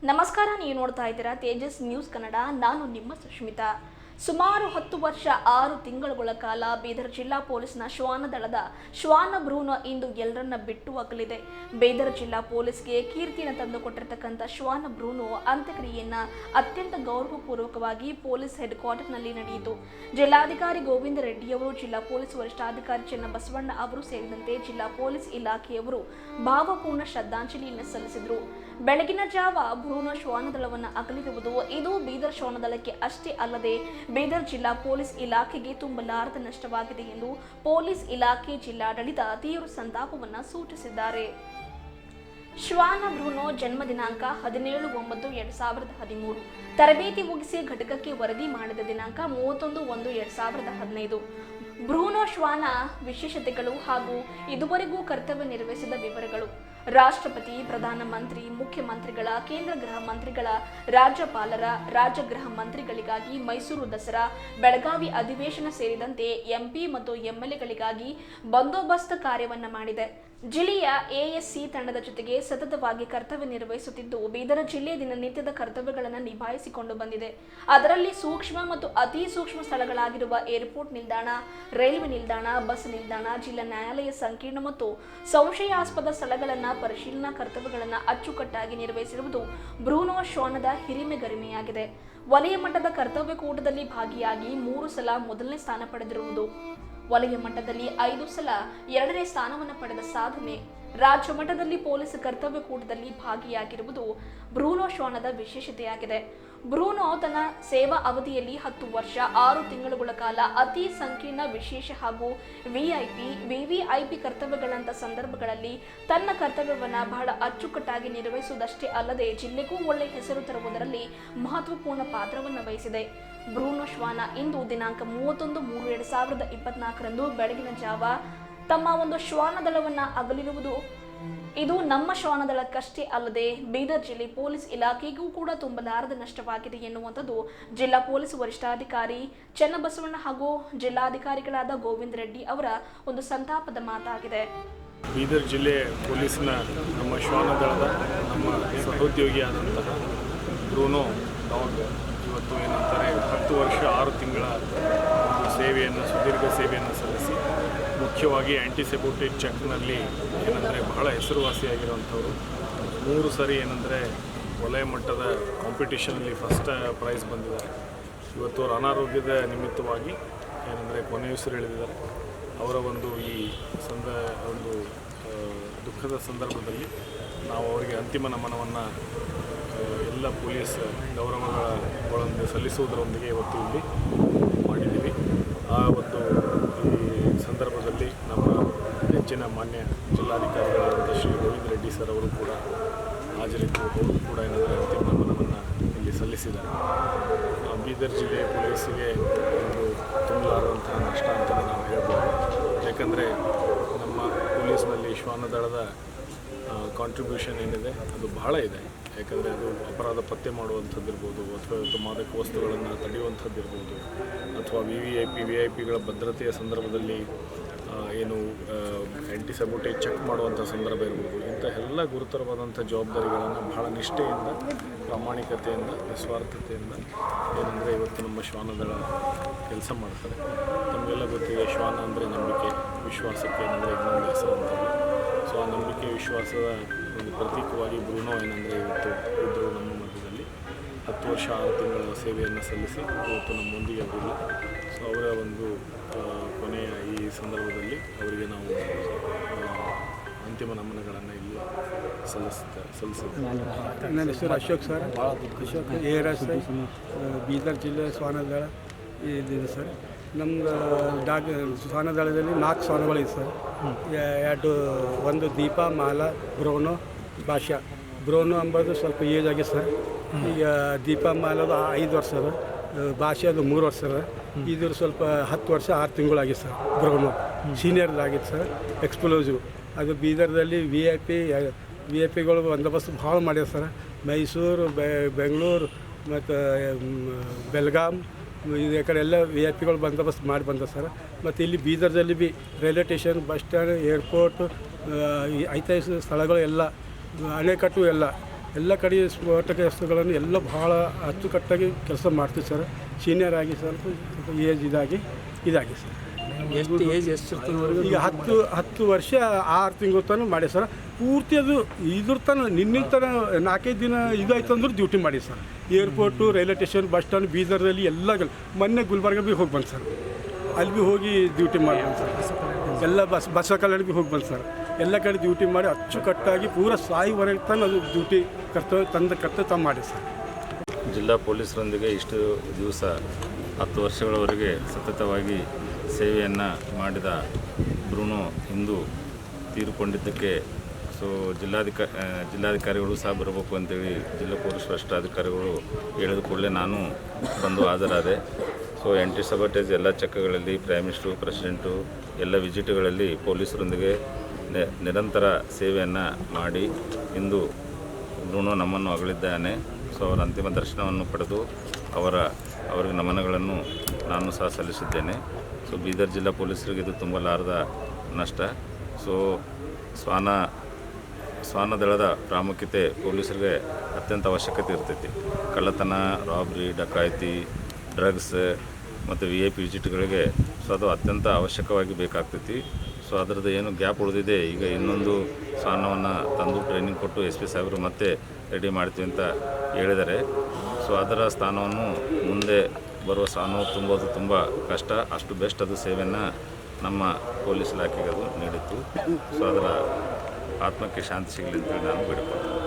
ನಮಸ್ಕಾರ, ನೀವು ನೋಡ್ತಾ ಇದ್ದೀರಾ ತೇಜಸ್ ನ್ಯೂಸ್ ಕನ್ನಡ. ನಾನು ನಿಮ್ಮ ಸುಷ್ಮಿತಾ. ಸುಮಾರು 10 ವರ್ಷ 6 ತಿಂಗಳುಗಳ ಕಾಲ ಬೀದರ್ ಜಿಲ್ಲಾ ಪೊಲೀಸ್ನ ಶ್ವಾನದಳದ ಶ್ವಾನ ಬ್ರೂನೋ ಇಂದು ಎಲ್ಲರನ್ನ ಬಿಟ್ಟು ಅಗಲಿದೆ. ಬೀದರ್ ಜಿಲ್ಲಾ ಪೊಲೀಸ್ಗೆ ಕೀರ್ತಿಯನ್ನು ತಂದುಕೊಟ್ಟಿರತಕ್ಕಂಥ ಶ್ವಾನ ಬ್ರೂನೋ ಅಂತ್ಯಕ್ರಿಯೆಯನ್ನ ಅತ್ಯಂತ ಗೌರವಪೂರ್ವಕವಾಗಿ ಪೊಲೀಸ್ ಹೆಡ್ ಕ್ವಾರ್ಟರ್ನಲ್ಲಿ ನಡೆಯಿತು. ಜಿಲ್ಲಾಧಿಕಾರಿ ಗೋವಿಂದ ರೆಡ್ಡಿಯವರು, ಜಿಲ್ಲಾ ಪೊಲೀಸ್ ವರಿಷ್ಠಾಧಿಕಾರಿ ಚನ್ನಬಸವಣ್ಣ ಅವರು ಸೇರಿದಂತೆ ಜಿಲ್ಲಾ ಪೊಲೀಸ್ ಇಲಾಖೆಯವರು ಭಾವಪೂರ್ಣ ಶ್ರದ್ಧಾಂಜಲಿಯನ್ನು ಸಲ್ಲಿಸಿದರು. ಬೆಳಗಿನ ಜಾವ ಬ್ರೂನೋ ಶ್ವಾನದಳವನ್ನು ಅಗಲಿರುವುದು ಇದು ಬೀದರ್ ಶ್ವಾನದಳಕ್ಕೆ ಅಷ್ಟೇ ಅಲ್ಲದೆ ಬೀದರ್ ಜಿಲ್ಲಾ ಪೊಲೀಸ್ ಇಲಾಖೆಗೆ ತುಂಬಲಾರದ ನಷ್ಟವಾಗಿದೆ ಎಂದು ಪೊಲೀಸ್ ಇಲಾಖೆ ಜಿಲ್ಲಾಡಳಿತ ತೀವ್ರ ಸಂತಾಪವನ್ನು ಸೂಚಿಸಿದ್ದಾರೆ. ಶ್ವಾನ ಬ್ರೂನೋ ಜನ್ಮ ದಿನಾಂಕ 17/9/2013, ತರಬೇತಿ ಮುಗಿಸಿ ಘಟಕಕ್ಕೆ ವರದಿ ಮಾಡಿದ ದಿನಾಂಕ 31/1/2015. ಬ್ರೂನೋ ಶ್ವಾನ ವಿಶೇಷತೆಗಳು ಹಾಗೂ ಇದುವರೆಗೂ ಕರ್ತವ್ಯ ನಿರ್ವಹಿಸಿದ ವಿವರಗಳು. ರಾಷ್ಟ್ರಪತಿ, ಪ್ರಧಾನಮಂತ್ರಿ, ಮುಖ್ಯಮಂತ್ರಿಗಳ, ಕೇಂದ್ರ ಗೃಹ ಮಂತ್ರಿಗಳ, ರಾಜ್ಯಪಾಲರ, ರಾಜ್ಯ ಗೃಹ ಮಂತ್ರಿಗಳಿಗಾಗಿ ಮೈಸೂರು ದಸರಾ, ಬೆಳಗಾವಿ ಅಧಿವೇಶನ ಸೇರಿದಂತೆ ಎಂಪಿ ಮತ್ತು ಎಂಎಲ್ಎಗಳಿಗಾಗಿ ಬಂದೋಬಸ್ತ್ ಕಾರ್ಯವನ್ನು ಮಾಡಿದೆ. ಜಿಲ್ಲೆಯ ಎಎಸ್ಸಿ ತಂಡದ ಜೊತೆಗೆ ಸತತವಾಗಿ ಕರ್ತವ್ಯ ನಿರ್ವಹಿಸುತ್ತಿದ್ದು ಬೀದರ ಜಿಲ್ಲೆ ದಿನನಿತ್ಯದ ಕರ್ತವ್ಯಗಳನ್ನು ನಿಭಾಯಿಸಿಕೊಂಡು ಬಂದಿದೆ. ಅದರಲ್ಲಿ ಸೂಕ್ಷ್ಮ ಮತ್ತು ಅತಿ ಸೂಕ್ಷ್ಮ ಸ್ಥಳಗಳಾಗಿರುವ ಏರ್ಪೋರ್ಟ್ ನಿಲ್ದಾಣ, ರೈಲ್ವೆ ನಿಲ್ದಾಣ, ಬಸ್ ನಿಲ್ದಾಣ, ಜಿಲ್ಲಾ ನ್ಯಾಯಾಲಯ ಸಂಕೀರ್ಣ ಮತ್ತು ಸಂಶಯಾಸ್ಪದ ಸ್ಥಳಗಳನ್ನು ಪರಿಶೀಲನಾ ಕರ್ತವ್ಯಗಳನ್ನು ಅಚ್ಚುಕಟ್ಟಾಗಿ ನಿರ್ವಹಿಸಿರುವುದು ಬ್ರೂನೋ ಶ್ವಾನದ ಹಿರಿಮೆ ಗರಿಮೆಯಾಗಿದೆ. ವಲಯ ಮಟ್ಟದ ಕರ್ತವ್ಯ ಕೂಟದಲ್ಲಿ ಭಾಗಿಯಾಗಿ 3 ಸಲ ಮೊದಲನೇ ಸ್ಥಾನ ಪಡೆದಿರುವುದು, ವಲಯ ಮಟ್ಟದಲ್ಲಿ 5 ಸಲ 2ನೇ ಸ್ಥಾನವನ್ನು ಪಡೆದ ಸಾಧನೆ, ರಾಜ್ಯ ಮಟ್ಟದಲ್ಲಿ ಪೊಲೀಸ್ ಕರ್ತವ್ಯ ಕೂಟದಲ್ಲಿ ಭಾಗಿಯಾಗಿರುವುದು ಬ್ರೂನೋ ಶ್ವಾನದ ವಿಶೇಷತೆಯಾಗಿದೆ. ಬ್ರೂನೋ ತನ್ನ ಸೇವಾ ಅವಧಿಯಲ್ಲಿ 10 ವರ್ಷ 6 ತಿಂಗಳುಗಳ ಕಾಲ ಅತಿ ಸಂಕೀರ್ಣ, ವಿಶೇಷ ಹಾಗೂ ವಿವಿಐಪಿ ಕರ್ತವ್ಯಗಳಂತ ಸಂದರ್ಭಗಳಲ್ಲಿ ತನ್ನ ಕರ್ತವ್ಯವನ್ನು ಬಹಳ ಅಚ್ಚುಕಟ್ಟಾಗಿ ನಿರ್ವಹಿಸುವುದಷ್ಟೇ ಅಲ್ಲದೆ ಜಿಲ್ಲೆಗೂ ಒಳ್ಳೆಯ ಹೆಸರು ತರುವುದರಲ್ಲಿ ಮಹತ್ವಪೂರ್ಣ ಪಾತ್ರವನ್ನು ವಹಿಸಿದೆ. ಬ್ರೂನೋ ಶ್ವಾನ ಇಂದು ದಿನಾಂಕ 31/3/2024 ಬೆಳಗಿನ ಜಾವ ತಮ್ಮ ಒಂದು ಶ್ವಾನದಳವನ್ನು ಅಗಲಿರುವುದು ಇದು ನಮ್ಮ ಶ್ವಾನದಳಕ್ಕಷ್ಟೇ ಅಲ್ಲದೆ ಬೀದರ್ ಜಿಲ್ಲೆ ಪೊಲೀಸ್ ಇಲಾಖೆಗೂ ಕೂಡ ತುಂಬಲಾರದ ನಷ್ಟವಾಗಿದೆ ಎನ್ನುವಂಥದ್ದು ಜಿಲ್ಲಾ ಪೊಲೀಸ್ ವರಿಷ್ಠಾಧಿಕಾರಿ ಚನ್ನಬಸವಣ್ಣ ಹಾಗೂ ಜಿಲ್ಲಾಧಿಕಾರಿಗಳಾದ ಗೋವಿಂದ ರೆಡ್ಡಿ ಅವರ ಒಂದು ಸಂತಾಪದ ಮಾತಾಗಿದೆ. ಬೀದರ್ ಜಿಲ್ಲೆ ಪೊಲೀಸ್ನ ನಮ್ಮ ಶ್ವಾನದಳದ ನಮ್ಮ ಸಹೋದ್ಯೋಗಿಯಾದಂತಹ ಬ್ರೂನೋ ಡಾಗ್ ಇವತ್ತು ಏನಂತಾರೆ 10 ವರ್ಷ 6 ತಿಂಗಳ ಒಂದು ಸುದೀರ್ಘ ಸೇವೆಯನ್ನು ಸಲ್ಲಿಸಿ ಮುಖ್ಯವಾಗಿ ಆ್ಯಂಟಿಸೆಪ್ಟಿಕ್ ಚೆಕ್ನಲ್ಲಿ ಏನಂದರೆ ಬಹಳ ಹೆಸರುವಾಸಿಯಾಗಿರುವಂಥವ್ರು. 3 ಸರಿ ಏನಂದರೆ ವಲಯ ಮಟ್ಟದ ಕಾಂಪಿಟೇಷನಲ್ಲಿ ಫಸ್ಟ್ ಪ್ರೈಸ್ ಬಂದಿದ್ದಾರೆ. ಇವತ್ತು ಅವರ ಅನಾರೋಗ್ಯದ ನಿಮಿತ್ತವಾಗಿ ಏನಂದರೆ ಕೊನೆಯುಸಿರೆಳೆದಿದ್ದಾರೆ. ಅವರ ಒಂದು ಈ ದುಃಖದ ಸಂದರ್ಭದಲ್ಲಿ ನಾವು ಅವರಿಗೆ ಅಂತಿಮ ನಮನವನ್ನು ಎಲ್ಲ ಪೊಲೀಸ್ ಗೌರವಗಳನ್ನು ಸಲ್ಲಿಸುವುದರೊಂದಿಗೆ ಇವತ್ತು ಇಲ್ಲಿ ಮಾಡಿದ್ದೀವಿ. ಆ ಒಂದು ಈ ಸಂದರ್ಭದಲ್ಲಿ ನಮ್ಮ ಹೆಚ್ಚಿನ ಮಾನ್ಯ ಜಿಲ್ಲಾಧಿಕಾರಿಗಳಾದಂಥ ಶ್ರೀ ಗೋವಿಂದ ರೆಡ್ಡಿ ಸರ್ ಅವರು ಕೂಡ ಹಾಜರಿದ್ದು ಅವರು ಕೂಡ ಏನಂದರೆ ಅಂತಿಮ ನಮನವನ್ನು ಇಲ್ಲಿ ಸಲ್ಲಿಸಿದ್ದಾರೆ. ಬೀದರ್ ಜಿಲ್ಲೆ ಪೊಲೀಸಿಗೆ ಒಂದು ತುಂಬಲಾರದಂತಹ ನಷ್ಟ ಅಂತಲೇ ನಾವು ಹೇಳ್ಬೋದು. ಯಾಕಂದರೆ ನಮ್ಮ ಪೊಲೀಸ್ನಲ್ಲಿ ಶ್ವಾನದಳದ ಕಾಂಟ್ರಿಬ್ಯೂಷನ್ ಏನಿದೆ ಅದು ಬಹಳ ಇದೆ. ಯಾಕಂದರೆ ಅದು ಅಪರಾಧ ಪತ್ತೆ ಮಾಡುವಂಥದ್ದಿರ್ಬೋದು, ಅಥವಾ ಮಾದಕ ವಸ್ತುಗಳನ್ನು ತಡೆಯುವಂಥದ್ದಿರ್ಬೋದು, ಅಥವಾ ವಿಐಪಿಗಳ ಭದ್ರತೆಯ ಸಂದರ್ಭದಲ್ಲಿ ಏನು ಆ್ಯಂಟಿಸೆಪ್ಟಿಕ್ ಚೆಕ್ ಮಾಡುವಂಥ ಸಂದರ್ಭ ಇರ್ಬೋದು. ಇಂಥ ಎಲ್ಲ ಗುರುತರವಾದಂಥ ಜವಾಬ್ದಾರಿಗಳನ್ನು ಬಹಳ ನಿಷ್ಠೆಯಿಂದ, ಪ್ರಾಮಾಣಿಕತೆಯಿಂದ, ನಿಸ್ವಾರ್ಥತೆಯಿಂದ ಏನಂದರೆ ಇವತ್ತು ನಮ್ಮ ಶ್ವಾನದಳ ಕೆಲಸ ಮಾಡ್ತಾರೆ. ನಮಗೆಲ್ಲ ಗೊತ್ತಿದೆ, ಶ್ವಾನ ಅಂದರೆ ನಂಬಿಕೆ, ವಿಶ್ವಾಸಕ್ಕೆ ಏನಂದರೆ ಇನ್ನೊಂದು ಹೆಸರು ಅಂತಾರೆ. ಸೊ ಆ ನಂಬಿಕೆ ವಿಶ್ವಾಸದ ಒಂದು ಪ್ರತೀಕವಾಗಿ ಬ್ರೂನೋ ಏನಂದರೆ ಇವತ್ತು ಇದ್ದರು ನಮ್ಮ ಮಧ್ಯದಲ್ಲಿ 10 ವರ್ಷ 6 ತಿಂಗಳ ಸೇವೆಯನ್ನು ಸಲ್ಲಿಸಿ ಇವತ್ತು ನಮ್ಮೊಂದಿಗೆ ಅವರಿಲ್ಲ. ಸೊ ಅವರ ಒಂದು ಕೊನೆಯ ಈ ಸಂದರ್ಭದಲ್ಲಿ ಅವರಿಗೆ ನಾವು ಅಂತಿಮ ನಮನಗಳನ್ನು ಇಲ್ಲಿ ಸಲ್ಲಿಸಿದ್ದೇವೆ. ನನ್ನ ಹೆಸರು ಅಶೋಕ್ ಸರ್, ಅಶೋಕ್ ARS ಬೀದರ್ ಜಿಲ್ಲೆ ಶ್ವಾನದಳ ಇದಿದೆ ಸರ್. ನಮ್ದು ಶ್ವಾನದಳದಲ್ಲಿ 4 ಶ್ವಾನಗಳಿದೆ ಸರ್. ಒಂದು ದೀಪ, ಮಾಲ, ಬ್ರೂನೋ, ಭಾಷಾ. ಬ್ರೂನೋ ಅಂಬೋದು ಸ್ವಲ್ಪ ಏಜ್ ಆಗಿದೆ ಸರ್. ಈಗ ದೀಪ ಮಾಲದು 5 ವರ್ಷ ಅದ, ಭಾಷೆದು 3 ವರ್ಷ ಅದ. ಇದು ಸ್ವಲ್ಪ 10 ವರ್ಷ 6 ತಿಂಗಳಾಗಿದೆ ಸರ್. ಬ್ರೂನೋ ಸೀನಿಯರ್ದಾಗಿತ್ತು ಸರ್. ಎಕ್ಸ್ಪ್ಲೋಸಿವ್ ಅದು ಬೀದರ್ದಲ್ಲಿ ವಿಐಪಿಗಳು ಬಂದೋಬಸ್ತ್ ಭಾಳ ಮಾಡ್ಯಾರ ಸರ್. ಮೈಸೂರು, ಬೆಂಗಳೂರು ಮತ್ತು ಬೆಳಗಾಂ ಈ ಕಡೆ ಎಲ್ಲ ವಿಐಪಿಗಳು ಬಂದೋಬಸ್ತ್ ಮಾಡಿ ಬಂದ ಸರ್. ಮತ್ತು ಇಲ್ಲಿ ಬೀದರ್ದಲ್ಲಿ ಭೀ railway station, bus stand, airport, ಐತಿಹಾಸಿಕ ಸ್ಥಳಗಳು ಎಲ್ಲ, ಅಣೆಕಟ್ಟು ಎಲ್ಲ ಎಲ್ಲ ಕಡೆ ಸ್ಫೋಟಕ ವಸ್ತುಗಳನ್ನು ಎಲ್ಲ ಭಾಳ ಅಚ್ಚುಕಟ್ಟಾಗಿ ಕೆಲಸ ಮಾಡ್ತೀವಿ ಸರ್. ಸೀನಿಯರ್ ಆಗಿ ಸ್ವಲ್ಪ ಏಜ್ ಇದಾಗಿ ಸರ್. ಎಷ್ಟು ಏಜ್ ಎಷ್ಟಿರ್ತದೆ? ಈಗ 10 ವರ್ಷ 6 ತಿಂಗಳ ತನಕ ಮಾಡಿ ಸರ್. ಪೂರ್ತಿ ಅದು ಇದ್ರ ತನಕ ನಿನ್ನಿನ ತನಕ 4-5 ದಿನ ಇದಾಯ್ತು ಅಂದ್ರೆ ಡ್ಯೂಟಿ ಮಾಡಿ sir. Airport, railway station, bus stand, ಬೀದರ್ದಲ್ಲಿ ಎಲ್ಲ ಮೊನ್ನೆ ಗುಲ್ಬರ್ಗ ಭೀ ಹೋಗಿ ಬಂದು ಸರ್. ಅಲ್ಲಿ ಭೀ ಹೋಗಿ ಡ್ಯೂಟಿ ಮಾಡಿ ಸರ್. ಎಲ್ಲ ಬಸ್ ಕಲ್ಯಾಣ ಭೀ ಹೋಗಿ ಬಂದು ಸರ್. ಎಲ್ಲ ಕಡೆ ಡ್ಯೂಟಿ ಮಾಡಿ ಅಚ್ಚುಕಟ್ಟಾಗಿ ಪೂರ ಸಾಯಿವರೆಗೆ ತನಕ ಅದು ಡ್ಯೂಟಿ ಕರ್ತವ್ಯ ಮಾಡಿ ಸರ್. ಜಿಲ್ಲಾ ಪೊಲೀಸರೊಂದಿಗೆ ಇಷ್ಟು ದಿವಸ 10 ವರ್ಷಗಳವರೆಗೆ ಸತತವಾಗಿ ಸೇವೆಯನ್ನು ಮಾಡಿದ ಬ್ರೂನೋ ಇಂದು ತೀರಿಕೊಂಡಿದ್ದಕ್ಕೆ ಜಿಲ್ಲಾಧಿಕಾರಿಗಳು ಸಹ ಬರಬೇಕು ಅಂತೇಳಿ ಜಿಲ್ಲಾ ಪೊಲೀಸ್ ವರಿಷ್ಠಾಧಿಕಾರಿಗಳು ಹೇಳಿದ ಕೂಡಲೇ ನಾನು ಬಂದು ಹಾಜರಾದೆ. ಆ್ಯಂಟಿ ಸಬಟೇಜ್ ಎಲ್ಲ ಚೆಕ್ಗಳಲ್ಲಿ ಪ್ರೈಮ್ ಮಿನಿಸ್ಟ್ರು, ಪ್ರೆಸಿಡೆಂಟು ಎಲ್ಲ ವಿಸಿಟ್ಗಳಲ್ಲಿ ಪೊಲೀಸರೊಂದಿಗೆ ನಿರಂತರ ಸೇವೆಯನ್ನು ಮಾಡಿ ಇಂದು ಬ್ರೂನೋ ನಮ್ಮನ್ನು ಅಗಲಿದ್ದಾನೆ. ಅವರ ಅಂತಿಮ ದರ್ಶನವನ್ನು ಪಡೆದು ಅವರಿಗೆ ನಮನಗಳನ್ನು ನಾನು ಸಹ ಸಲ್ಲಿಸಿದ್ದೇನೆ. ಬೀದರ್ ಜಿಲ್ಲಾ ಪೊಲೀಸರಿಗೆ ಇದು ತುಂಬಲಾರದ ನಷ್ಟ. ಶ್ವಾನದಳದ ಪ್ರಾಮುಖ್ಯತೆ ಪೊಲೀಸರಿಗೆ ಅತ್ಯಂತ ಅವಶ್ಯಕತೆ ಇರ್ತೈತಿ. ಕಳ್ಳತನ, ರಾಬ್ರಿ, ಡಕಾಯಿತಿ, ಡ್ರಗ್ಸ್ ಮತ್ತು VIP ವಿಸಿಟ್ಗಳಿಗೆ ಅದು ಅತ್ಯಂತ ಅವಶ್ಯಕವಾಗಿ ಬೇಕಾಗ್ತೈತಿ. ಅದರದ್ದು ಏನು ಗ್ಯಾಪ್ ಉಳಿದಿದೆ, ಈಗ ಇನ್ನೊಂದು ಶ್ವಾನವನ್ನು ತಂದು ಟ್ರೈನಿಂಗ್ ಕೊಟ್ಟು SP ಸಾಹೇಬರು ಮತ್ತೆ ರೆಡಿ ಮಾಡ್ತೀವಿ ಅಂತ ಹೇಳಿದ್ದಾರೆ. ಅದರ ಸ್ಥಾನವನ್ನು ಮುಂದೆ ಬರುವ ಶ್ವಾನವು ತುಂಬೋದು ತುಂಬ ಕಷ್ಟ. ಅಷ್ಟು ಬೆಸ್ಟ್ ಅದು ಸೇವೆಯನ್ನು ನಮ್ಮ ಪೊಲೀಸ್ ಇಲಾಖೆಗೆ ಅದು ನೀಡಿತ್ತು. ಅದರ ಆತ್ಮಕ್ಕೆ ಶಾಂತಿ ಸಿಗಲಿ ಅಂತೇಳಿ ನಾನು ಬೇಡಿಕೊಳ್ತೀನಿ.